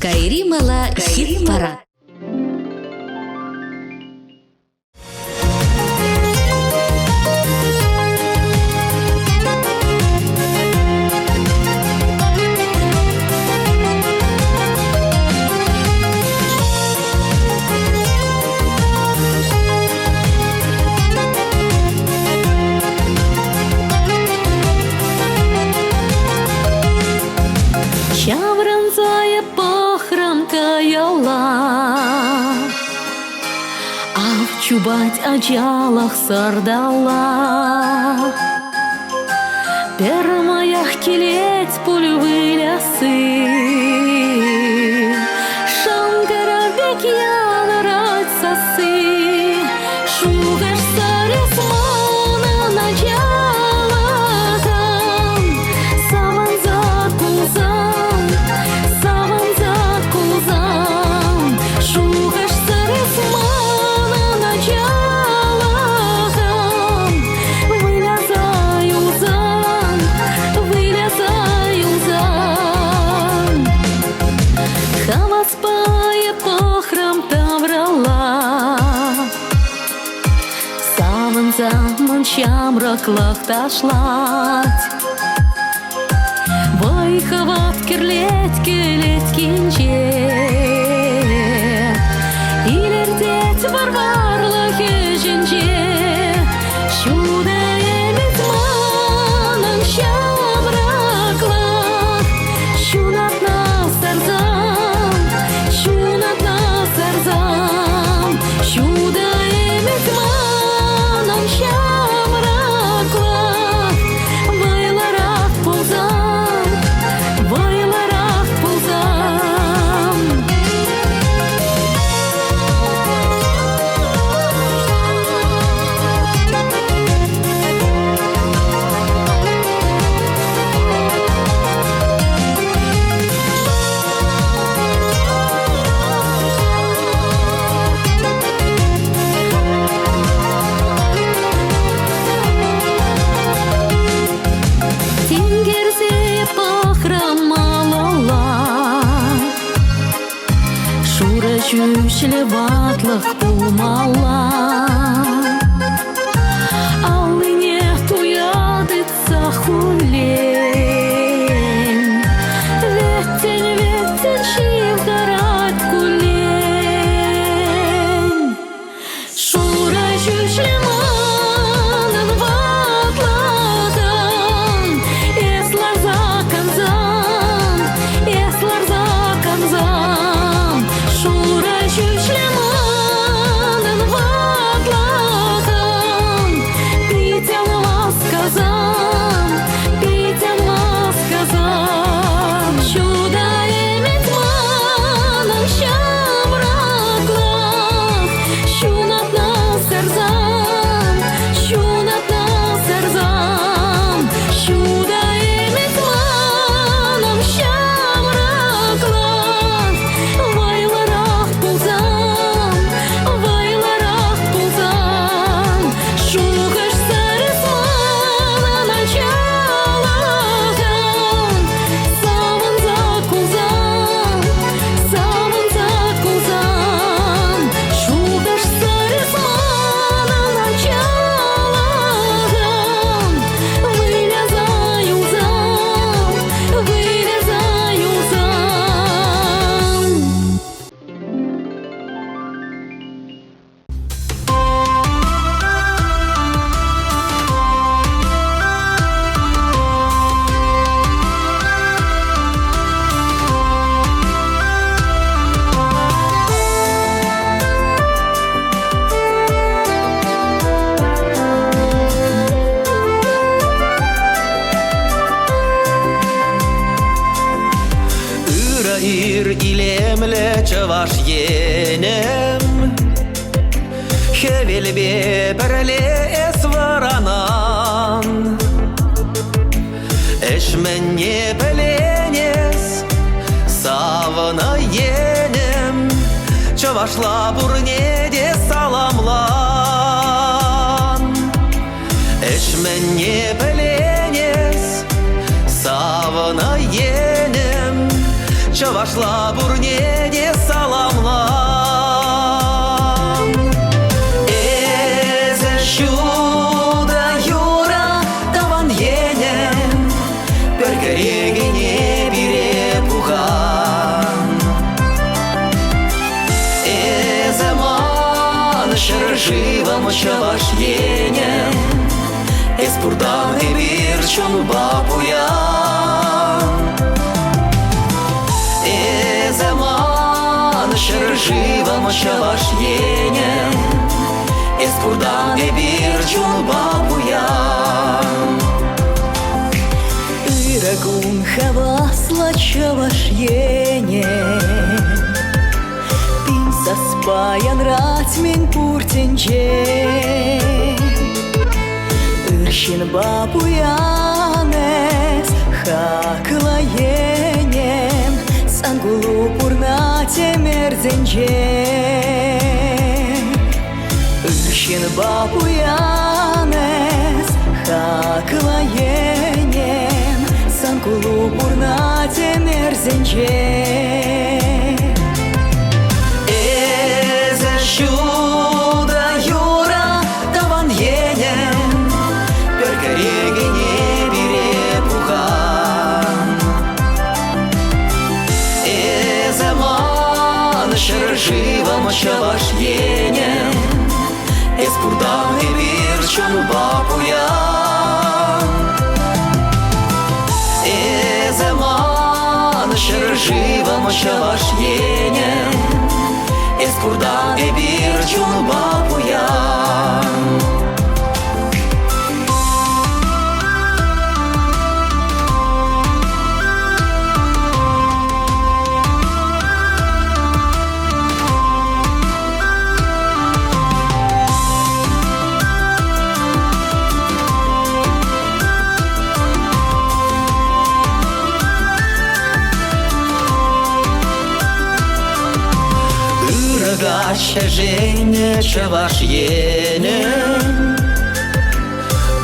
Кайри-Мала хит-парад. Чавранзая похрамка яла, а в чубать одеялах сардала. Пермаях килеть пульвы лясы, шангара бек янарать сосы, шугаш сарисмана началахам, саманза кузам, саманза кузам, шугаш сарисмана началахам, вылязаю зам, вылязаю зам. Хаваспая похрам таврала, саманза манчамраклах ташлать. Вайхават кирлеть келеть кинче, илердеть варварлах еженче, шуда эмит манам шамраклах, шунат нас сарзам, шунат нас сарзам, шуда эмит манам шамраклах, вайларах пулзам, вайларах пулзам. Тингерзе похрамалала, шура чүшле ватлах пулмала. Алыне туядыца хулень, веттен шивдарат кулень. Шура чүшле манын ватлахам, эслар за канзам, шура чүшле манын ватлахам, питян вас казам, питян вас казам. Чуда эмит манын шамраклах, шунат нас сарзам, шунат нас сарзам. Чуда эмит манын шамраклах, вайларах пулзам, вайларах пулзам. Шугаш сарисмана началахам, саманза кузам, саманза кузам. Шугаш сарисмана началахам, вылязаю зам, вылязаю зам. Ир илемле чаваш енем, хевелбе берле эсваранан. Эшменне беленес, савна енем, чавашла бурнеде саламлан. Эшменне беленес, савна енем, Чавашла бурнеде саламлан. Эзе шуда юра таван енем, перкерегене бире пухан. Эзе ман шырживам чаваш енем, эспурдан и бирчон бапуян. Zaman şırjıvam şavaş yenем, Espurdan bir çulba buyan. Ирагун хавасла чаваш yenем, Пин саспаян ратмен пуртенче, Иршин бапуянес хакла yenем, Сангулу пурнате мерзенче. Иршин бапуянес хакла yenem, Сангулу пурнате мерзенче. Эзе шуда юра таван yenем, Перкерегене бире пухан. Эзе ман шыржывам чаваш yenem, Эспурдан и бирчон бапуян. Эзе ман шыржывам чаваш yenem, Эспурдан и бирчон бапуян. Гаще жене чаваш yenем,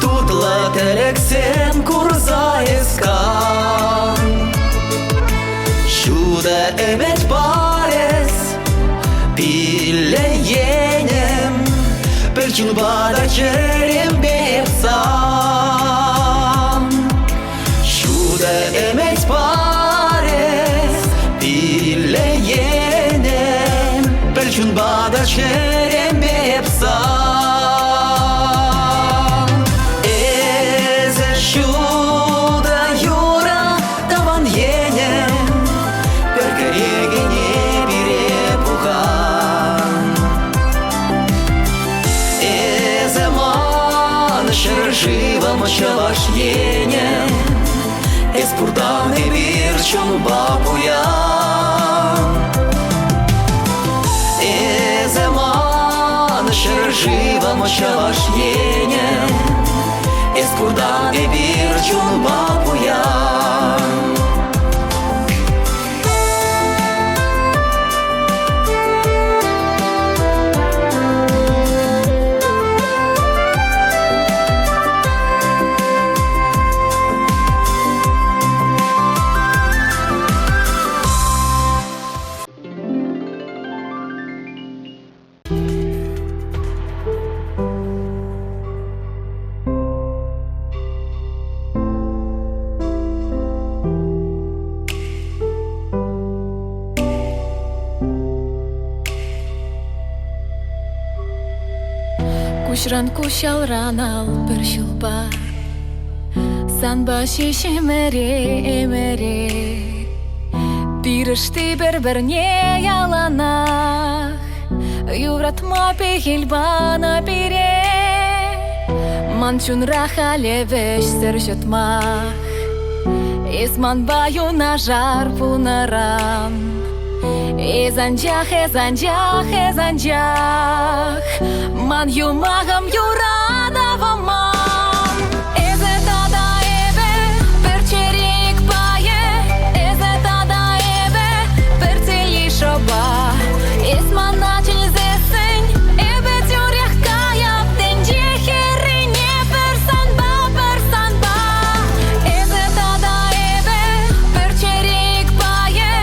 Тутла терексен курза ескан. Şuda evet bares Pille yenem, Belçin bada çerem bepsan. Şuda evet bares Pille yenem, Belçin bada çerem bepsan. Эзе şuda юра таван yenem, Перкерегене бире пухан. Эзе ман şırжывам чаваш yenem, Эспурдан и бирчон бапуян. Эзе ман şırжывам чаваш yenem, Эспурдан и бирчон бапуян. Кушран кушалран ал бір шылба, Санба шешемере емере, Пирышты бір-бірне яланақ, Ювратма пехелбана пире, Манчун рахалевеш сыршытмақ, Esman bayuna жар пунарам, Ezanjach, ezanjach, ezanjach, Man юмагам юрадавамам. Эзе тада эбе, перчерик пае, Эзе тада эбе, перцели шоба, Esman начал зесень, эбе тюрях каяп, Тенджи херине персанба, персанба. Эзе тада эбе, перчерик пае,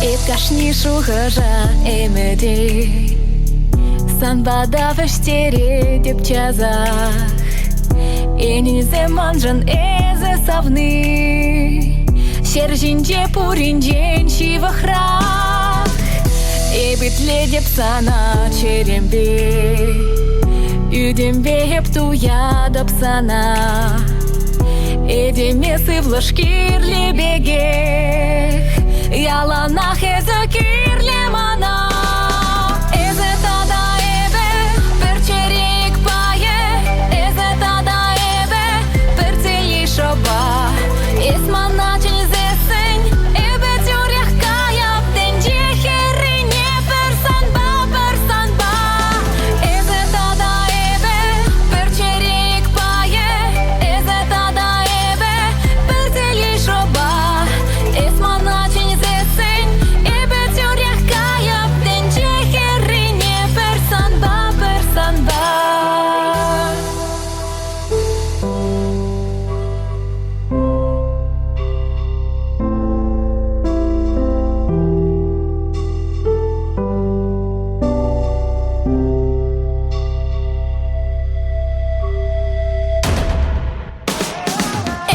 Икашни шухажа эмеди Санбада вештере деп чазах Энизе манжан эзе савны Шержинже пуринжен шивахрах Эбитле деп сана черембе Үдембе хеп туя деп сана Эдемесы в ложкирле бегех Яланах эзе кирле мана Эзе тада эбе перчерик пае Эзе тада эбе перцели шоба Эсмана чензесень эбе тюрях каяп Деньги херине персанба, персанба Эзе тада эбе перчерик пае Эзе тада эбе перцели шоба Эсмана чензесень эбе тюрях каяп Деньги херине персанба, персанба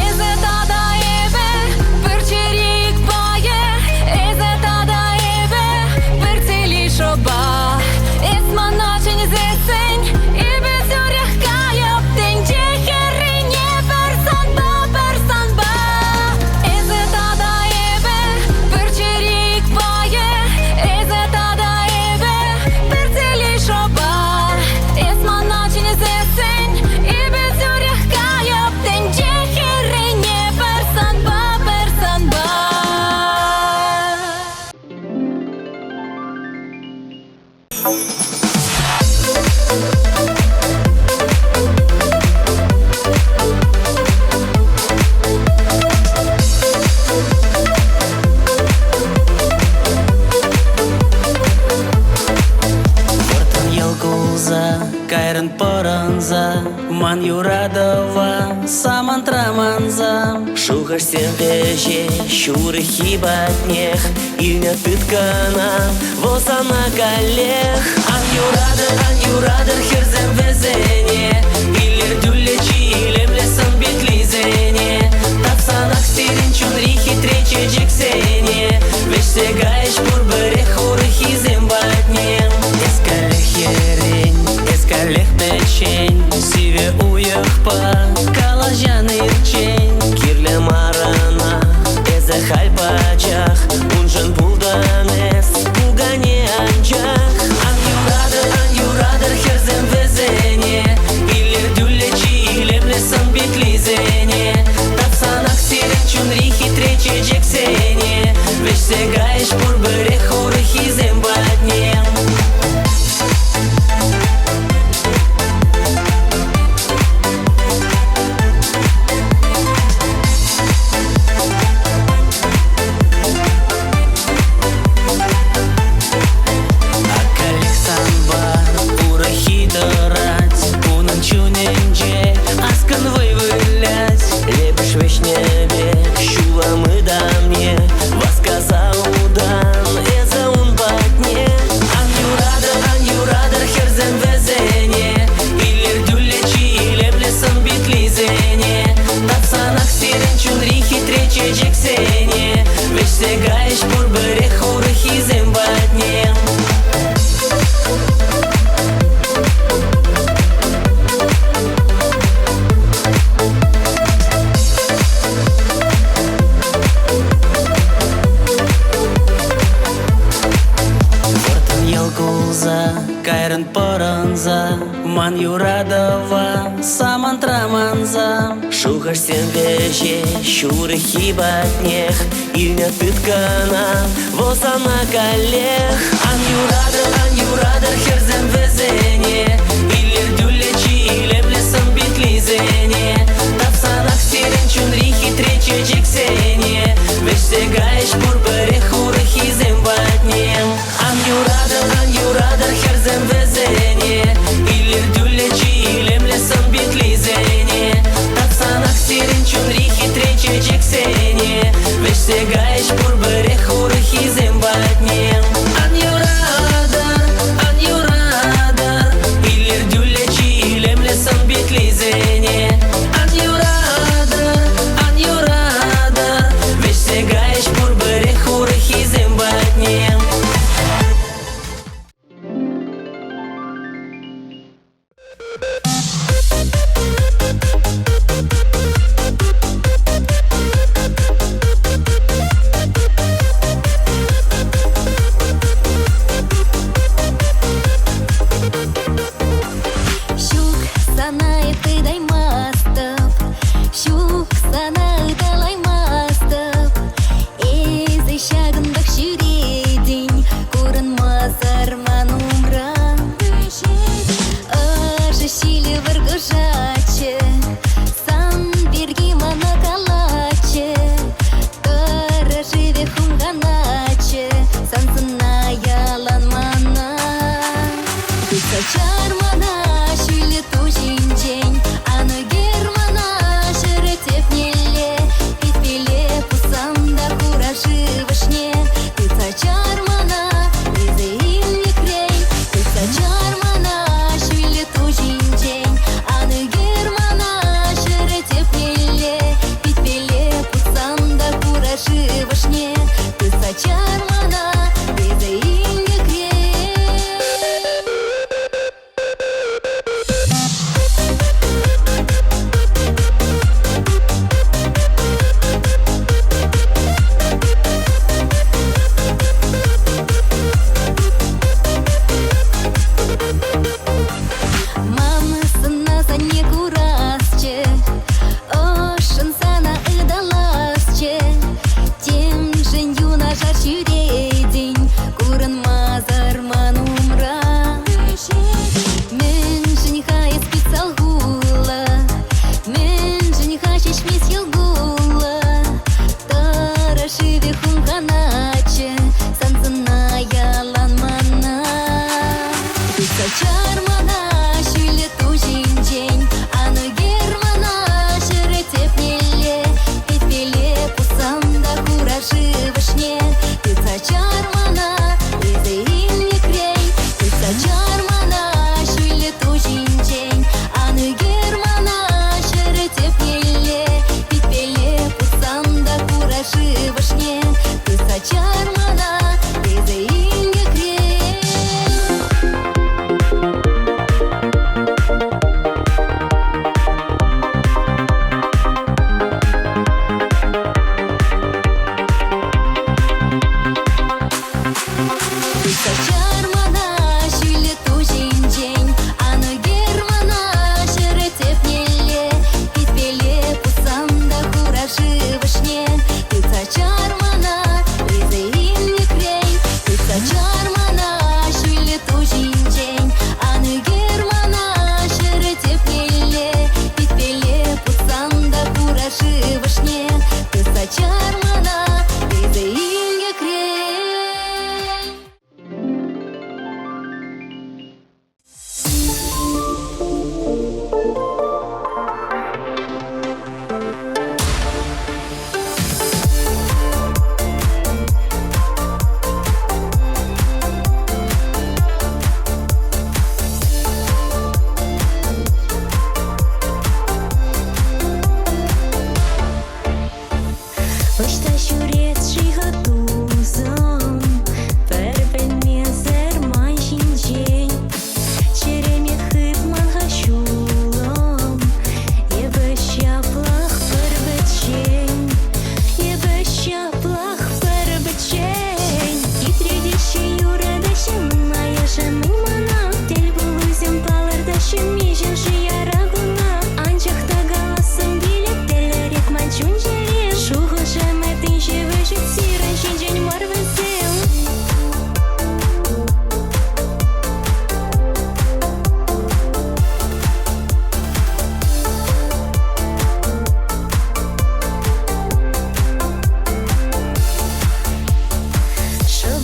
Эзе тада эбе перчерик пае Эзе тада эбе перцели шоба Эсмана чензесень эбе тюрях каяп Деньги херине персанба, персанба Эзе тада эбе перчерик пае Эзе тада эбе перцели шоба Эсмана чензесень эбе тюрях каяп Деньги херине персанба, персанба Вортан ялгуза, кайрын поранза Ман юрадова, самантраманза Шухаш сенбеже, шуры хибатнех Ильня тыткана, возана коллег Ан юрадыр херзем везене Иллер дюллечи, илем лесан битлизене Тапсанах сирин чунрихи трече джексене Веш сегаеш пурбыре хуры хизем батнем Эскалех ерень, эскалех печень Сиве уехпа, калажан ирчень Кирле марана, эзе хальпачах Унжен булданес, пугане анчах Ан юрадыр херзем везене Иллер дюллечи, илем лесан битлизене Тапсанах сирен чунрихи трече джексене Веш сегаеш пурбыре хуры хизем батнем Акалих санба, урахи дырать Унын чуненже, аскан вывылять Лепеш веш небе, шуламы да мне Восказа удан, эзе ун батне Ан юрадыр херзем везене Иллер дюллечи, илем лесан битлизене Тапсанах сирен чунрихи трече джексене Веш сегаеш пурбыре хуры хизем батнем Вортан ялгуза, кайрын поранза Ман юрадова, самантраманза Шухаш сенбеже, шуры хибатнех Ильня тыткана, возана коллег Ан юрадыр херзем везене Иллер дюллечи, илем лесан битлизене Тапсанах сирен чунрихи трече джексене Веш сегаеш пурбыре хуры хизем батнем Ан юрадыр херзем везене Иллер дюллечи, илем лесан битлизене Тапсанах сирен чунрихи трече джексене Веш сегаеш пурбыре хуры хизем батнем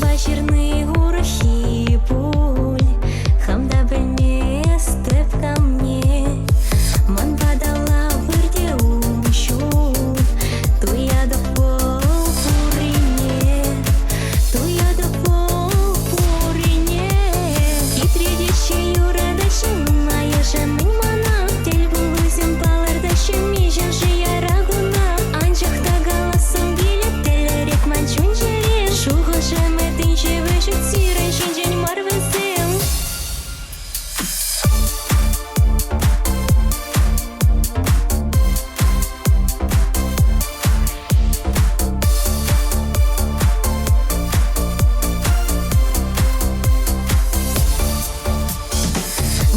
вечірний урахі пуль, хамда білмес теп ко мне. Ман падала бірде умшуп, туя до полпурине, туя до полпурине. И тредище юра дашын, моя жамын мана, тел булызым балар дашын, мижен жия рагуна. Анжақта галасым келе, телерек манчун жере, шуғы жаметін жеве жүтсирен, жинжен марвызым.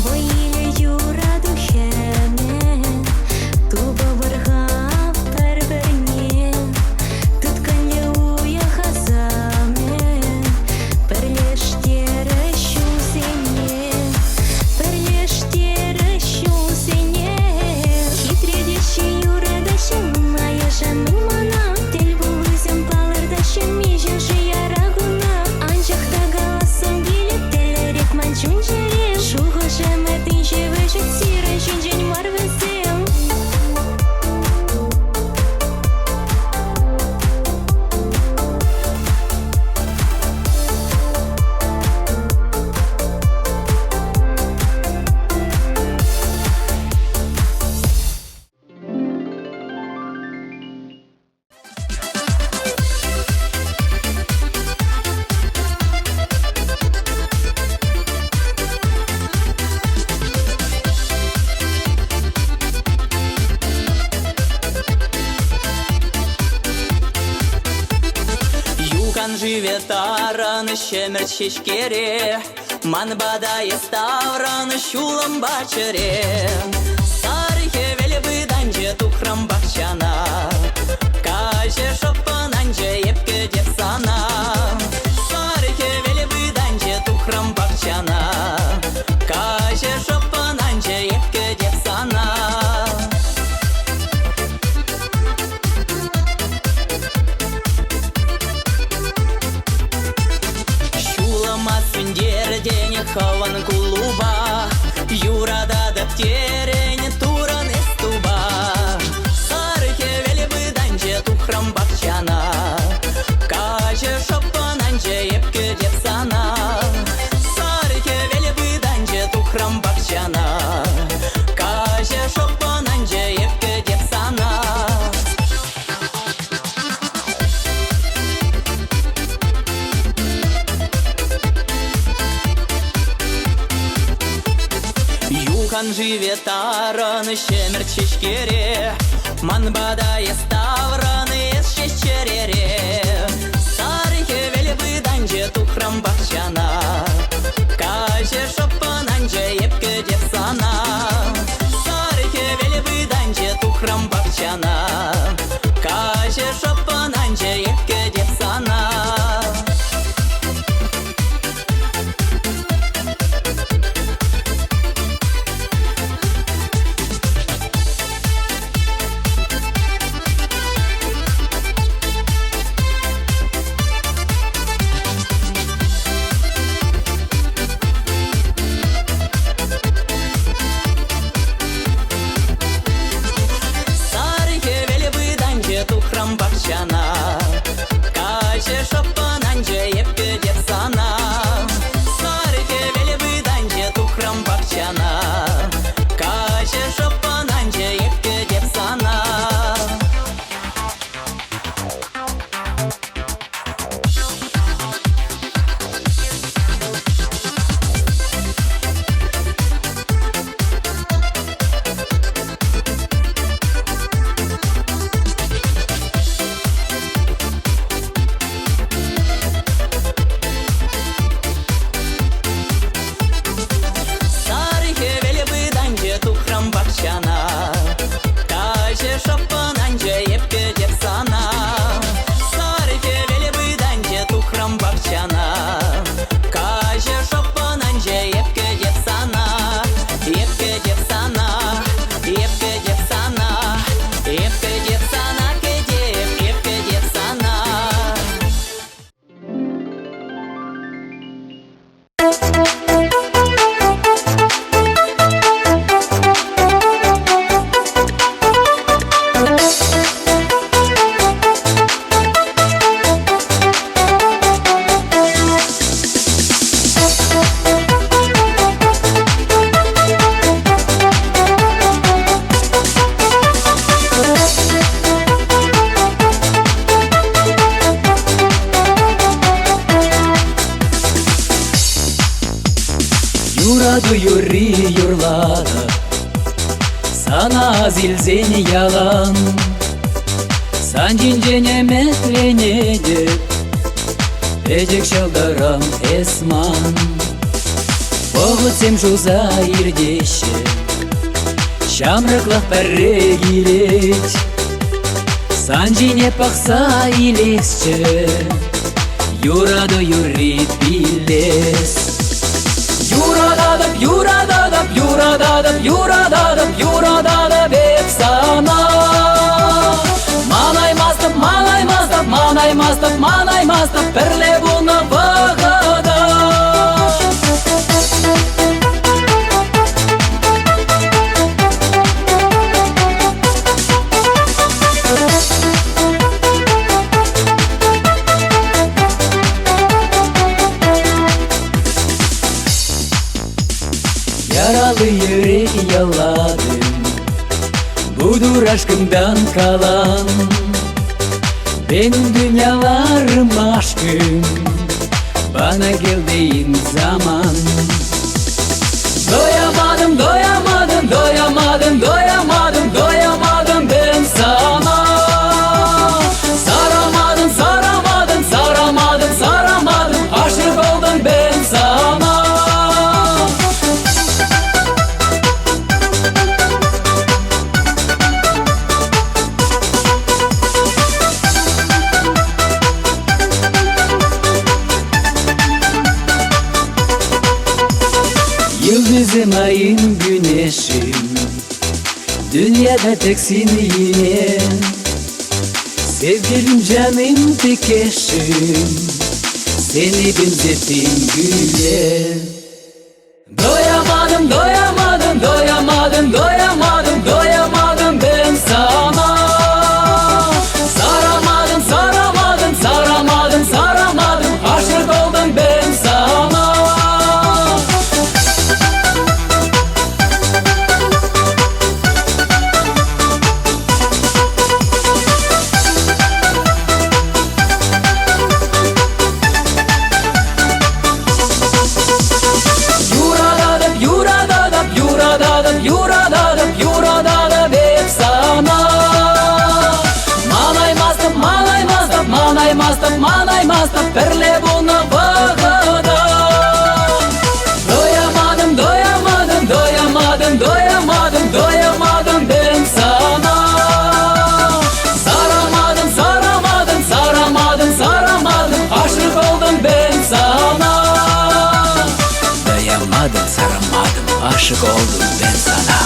Воїлі юра духеме, туба варга перверне. Тут канле уя хазаме, перлештере щусене, перлештере щусене. Хитредище юра дашын, моя жамын мана, тел булызым балар дашын, мижен жия рагуна. Анжақта галасым келе, телерек манчун жере, шуғы жаметін жеве жүтсирен, жинжен марвызым. Юкан живе таран, щемер чешкере, ман бадае ставран, шулам бачере. Сархе велебы данже тухрам бахчана, каже шопан анже епке деп сана. Сархе велебы данже тухрам бахчана, каже шопан анже епке деп сана. День хаван кулуба, юрада даптерень туран эстуба. Сарыке велебы данже тухрам бахчана, каже шопан анже епке деп сана. Сарыке велебы данже тухрам бахчана, каже шопан анже епке деп сана. Юкан живе таран, щемер чешкере, ман бадае ставран, ес шешчерере. Сарыхе велебы данже тухрам бахчана, каже шопан анже епке деп сана. Сарыхе велебы данже тухрам бахчана, каже шопан анже епке деп сана. Юраду юри юрлада, sana zilzeni yalan. Sancince metlenedi, ecek şaldaram esman. Boğutsem жуза ирдеше, şamrıklах perregilet. Sancine paksa ilesçe, Юраду юрит билес. Юрададып, юрададып, юрададып, юрададып, юрададып еп сана. Манаймастып, манаймастып, манаймастып, манаймастып, пірле бұны бағада. Yaralı yürek yaladım, budur aşkımdan kalan. Benim dünyalarım aşkım, bana geldiğin zaman. Doyamadım, doyamadım, doyamadım, doyamadım, doyamadım ben sana. Saramadım, saramadım, saramadım, saramadım, aşık oldum ben sana. Yıldızım, ayım, güneşim, dünyada teksin yine. Sevgilim, canım, tek eşim, seni benzettim güle. Doyamadım, doyamadım, doyamadım, doyamadım, doyamadım ben sana. Saramadım, saramadım, saramadım, saramadım, aşık oldum ben sana. Yuradadып, yuradadып еп sana. Манаймастып, манаймастып, манаймастып, манаймастып, пірле бұны бағада. Doyamadım, doyamadım, doyamadım, doyamadım, doyamadım ben sana. Saramadım, saramadım, saramadım, saramadım, aşık oldum ben sana. Doyamadım, saramadım, aşık oldum ben sana.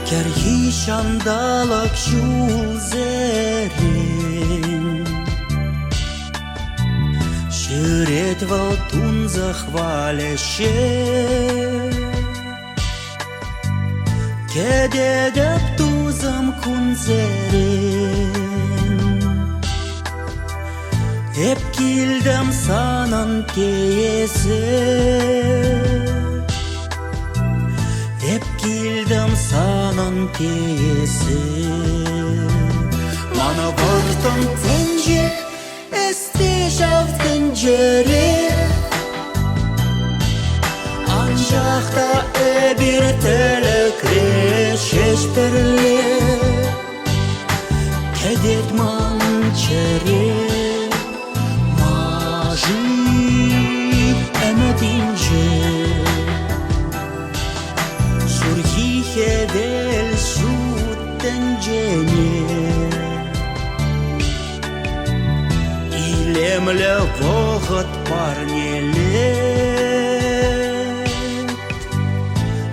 Керхи шандалак шулзерин, Шырет валтун захвалеше. Кедедеп тузам кунзерин, Hep kildim sanan keyesi. Hep kildim sanan keyesi. Mana baktım tence, esti şavtın cere. Ancak da bir telekre şeşperle. Kedet mançere. Maji emedince. Del sutengene Илемле вогот парнелет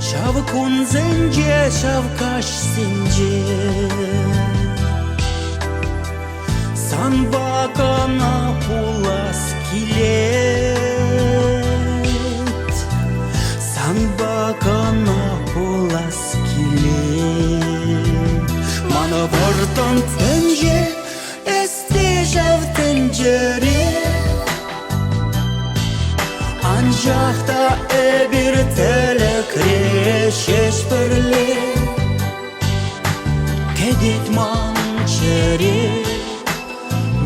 Шав кунзенже, шав каш сенже Санбакана пулас килет Санбак Анжақта бір тілі крешеш бірле Кедет манчере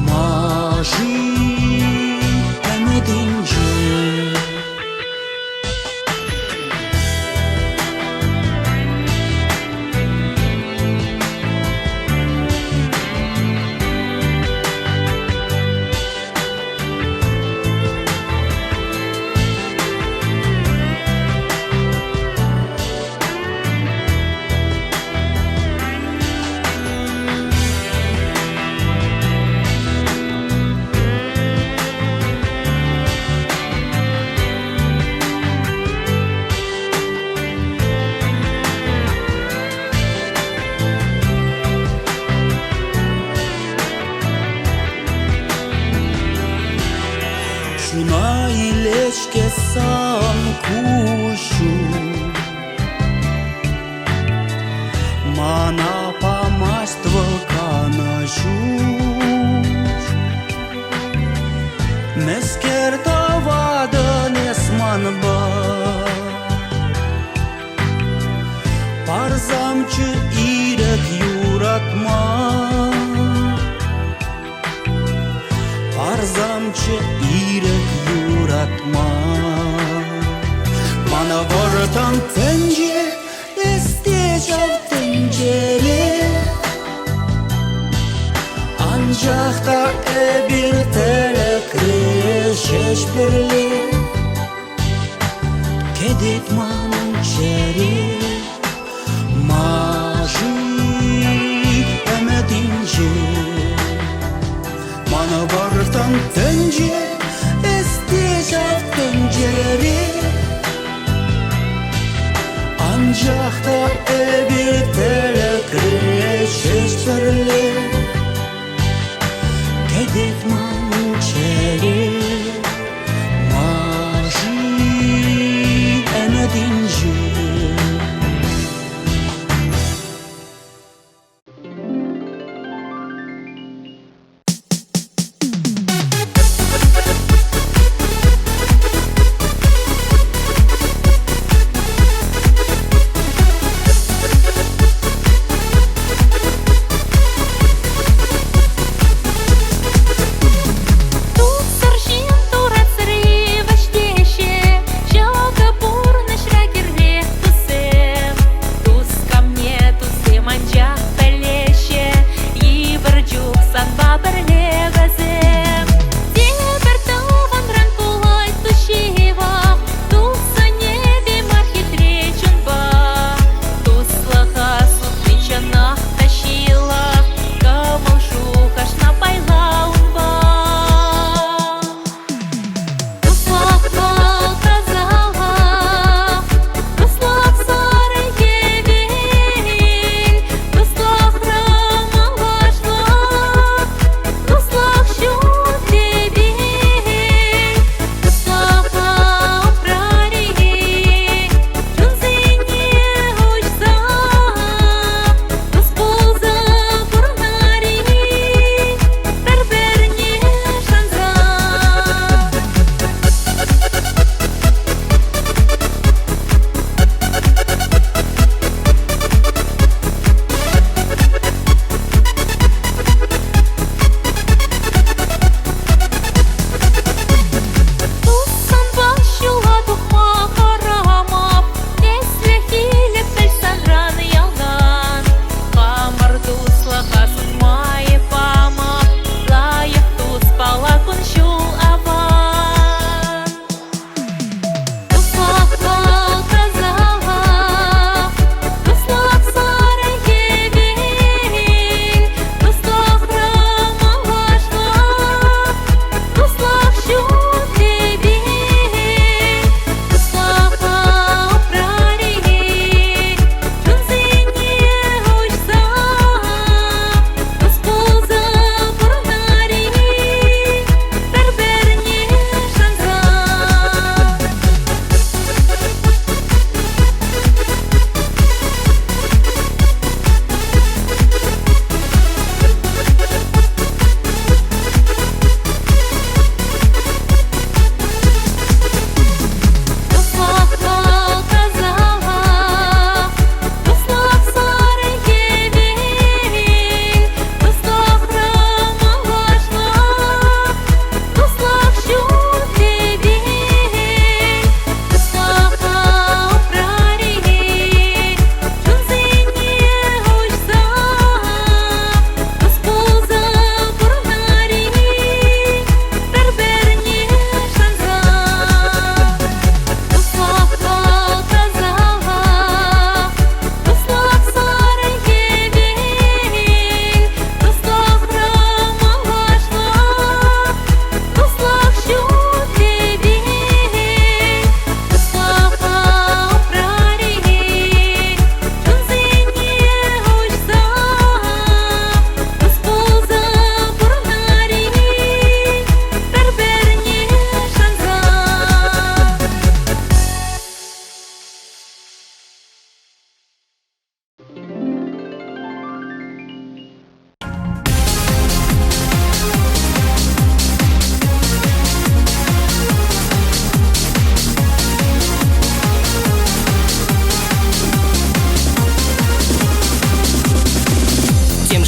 мажи әмедінже Şuna ileşke san kuşu Mana pamastvo kanaşuş Meskerta vadan esman ba Parzamçı irek yuratma Parzamçı irek yuratma Bana vartan tence isteyeceğim tencere Ancak da bir tele kreşeş birli Kedet mançeri Maji emedince Bana vartan tence isteyeceğim tencere Ancak da bir tele kreşeş birli Kedet mançeri Maji emedince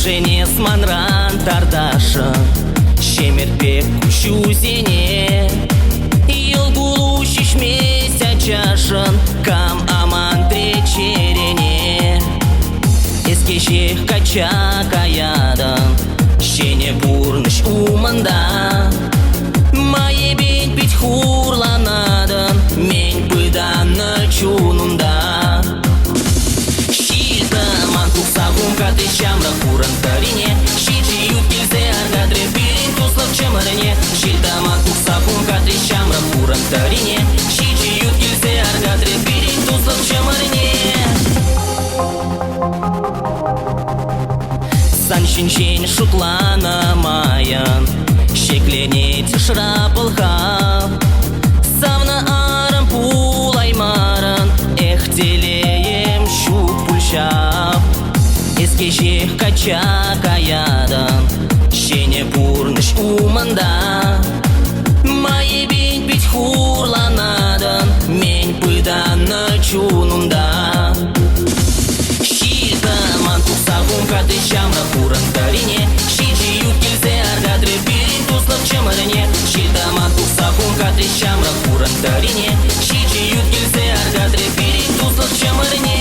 Женес манран тардаша, шемерпек кущузене. Ел булу шишмеся чашын, кам аман тречерене. Эскешех кача каядан, шене бурныш уманда. Мае бен бит хурланадан, мен пыданы чунунда. Шилтаман куксагум каты шамра хуран тарине. Шичи ют килзе аргадре бирин туслав чамарене. Шилтаман куксагум каты шамра хуран тарине. Шичи ют килзе аргадре бирин туслав чамарене. Саншиншин шутлана маян, шекленет шрапылхав. Савна арам пулаймаран, эх телеем щуп пульшав. Эскешех кача каядан, шене бурныш уманда. Мае бен бит хурланадан, мен пыданы чунунда. Шилтаман куксагум каты шамра хуран тарине. Шичи ют килзе аргадре бирин туслав чамарене. Шилтаман куксагум каты шамра хуран тарине. Шичи ют килзе аргадре бирин туслав чамарене.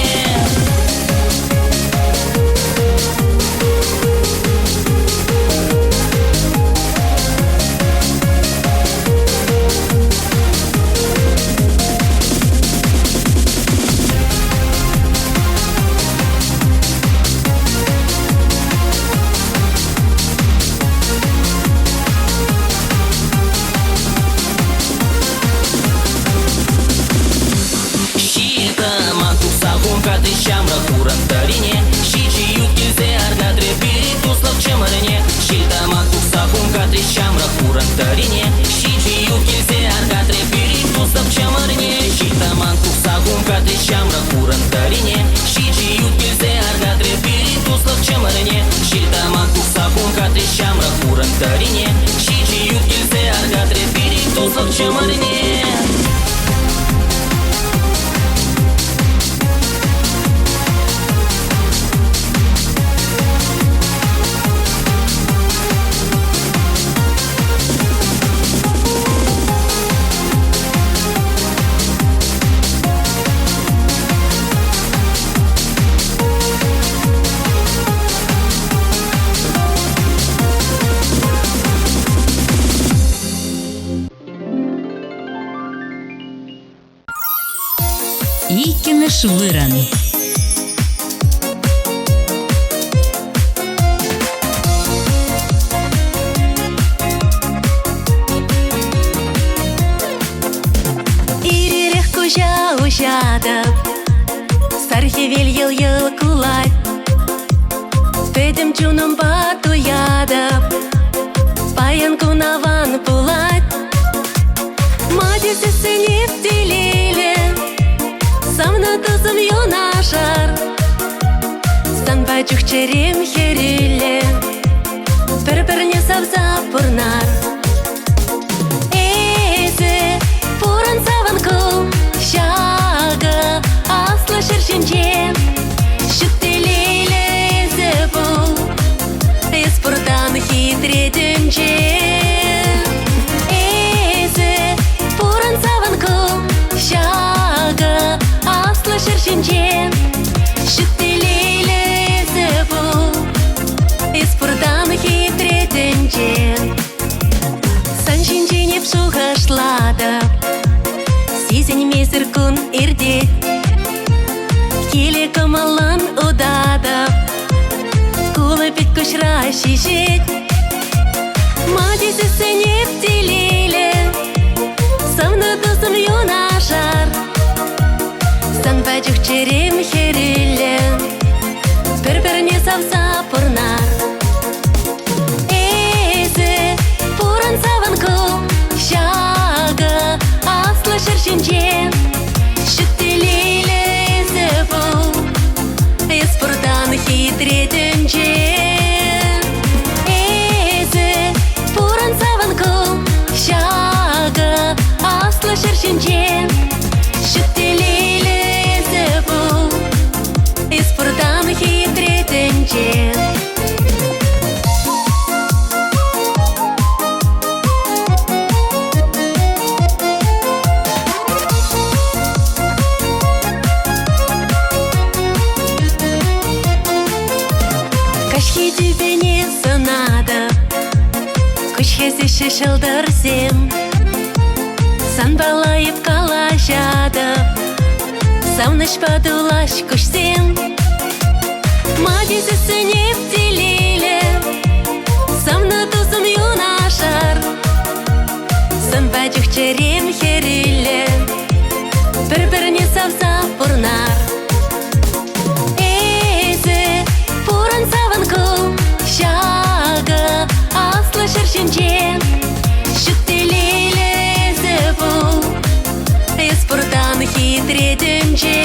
Каты шамра хуран тарине. Шичи ют килзе аргадре бирин туслав чамарене. Шилтаман куксагум каты шамра хуран тарине. Шичи ют килзе аргадре бирин туслав чамарене. Шилтаман куксагум каты шамра хуран тарине. Шичи ют килзе аргадре бирин туслав чамарене. Шилтаман куксагум каты шамра хуран тарине. Шичи ют килзе аргадре бирин туслав чамарене. Иккенеш выран. Иререх кужа ужадып, сархевел ел кулать. Педем чуном бату ядып, паян кунаван пулать. Мадисы сынеп делили, самна тузым юнашар. Станба чухчерем хериле, бір-біріне савзап бұрнар. Эйзе пуран саванку, шага асла шершенче. Шүттелейлі эйзе бұл, эс бұрдан хитреденче. Эйзе пуран саванку, шага асла шершенче. Шүттелейлі эйзе бұл, эс бұрдан хитреденче. Саншинченеп шухашлады, сизен месір күн ирдет. Келе камалан удады, кулы бит күшра шишет. Мадисы сынеп делейлі, самны тусым юнашар. Станба чухчерем херилі, бір-біріне савзап бұрнар. Эйзе пуран саванку, шага асла шершенче. Шүттелейлі эйзе бұл, эс бұрдан хитреденче. Эйзе пуран саванку, шага асла шершенче. Шүттелейлі эйзе бұл, эс бұрдан хитреденче. Шүкте шылдырсем, сан балайып кала жадып, сауныш падулаш күшсем. Мадесі сөнеп делейлі, самны тузым юнашар, сын бәджік черем херілі, бір-біріне савса бұрнар. Эзі пурын савын күл, шағы аслы шыршынчен, шүктелейлі әзі бұл, еспұрдан хитретінчен.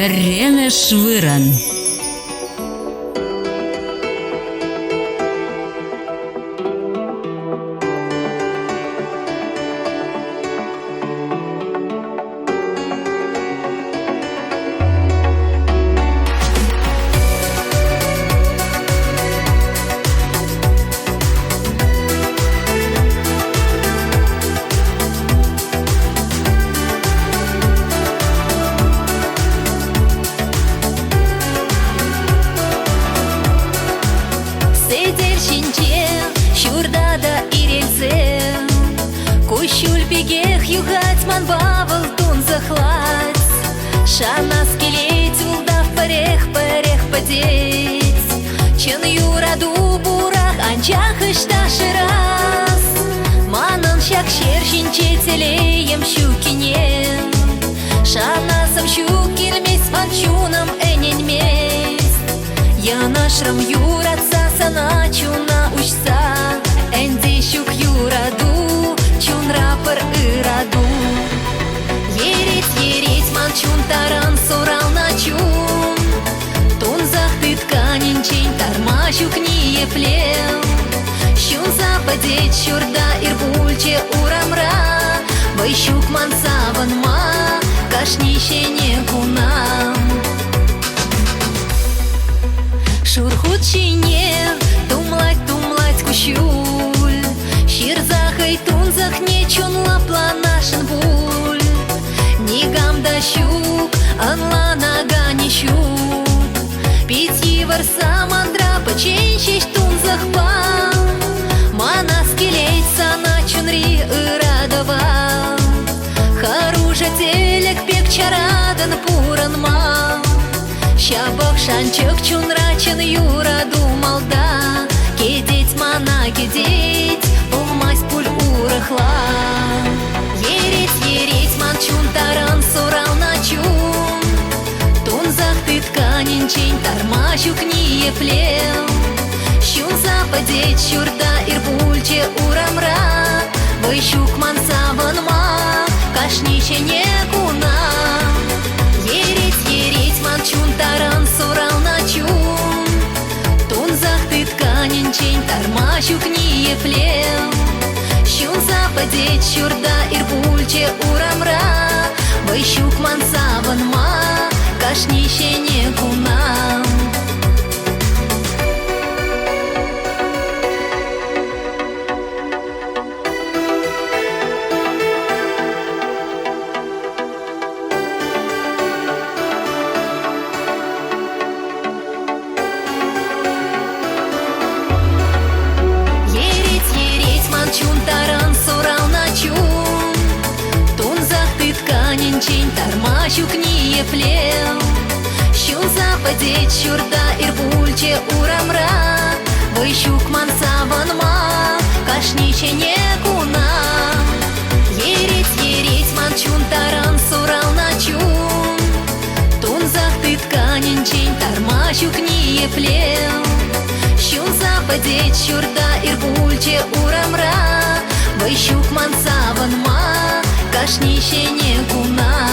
Кайри-Мала. Кущульпегех югать ман бавыл тун захлать, шана скелеть улдав парех подеть. Чын юраду бурах анчах ышташы раз, манын шак шершинче телеем щукинем. Шанасым щук келмес манчуным эненмес, янашрым юратса сана чуна учса, энди щук юраду рапор ыраду. Ереть ман чун таран сорал на чун, тунзах ты тканинчень тармащук не еплем. Щун западеть щурда ирбульче урамра, вайщук ман саванма кашнище не кунам. Шурхутчине тумлать кущуль, щирзахай тунзах не чунла планашын буль. Нигам да щук, анла нага не щук, пяти варса мандра поченщищ тунзах пал. Мана скелеть сана чунри ырадова, харуша телек пек чарадан пуран мал. Щабах шанчык чунрачын юра думалда, кедеть мана кедеть, улмась пуль урыхла. Ереть ман чун таран сорал на чун, тунзах ты тканинчень тармащук не еплем. Щун западеть щурда ирбульче урамра, вайщук ман саванма кашнище не кунам. Ереть ман чун таран сорал на чун, тунзах ты тканинчень тармащук не еплем. Щун западеть щурда ирбульче урамра, вайщук ман саванма кашнище не кунам. Тармащук не еплем. Щун западеть щурда ирбульче урамра, вайщук ман саванма кашнище не кунам. Ереть ман чун таран сорал на чун, тунзах ты тканинчень тармащук не еплем. Щун западеть щурда ирбульче урамра, вайщук ман саванма кашнище не кунам.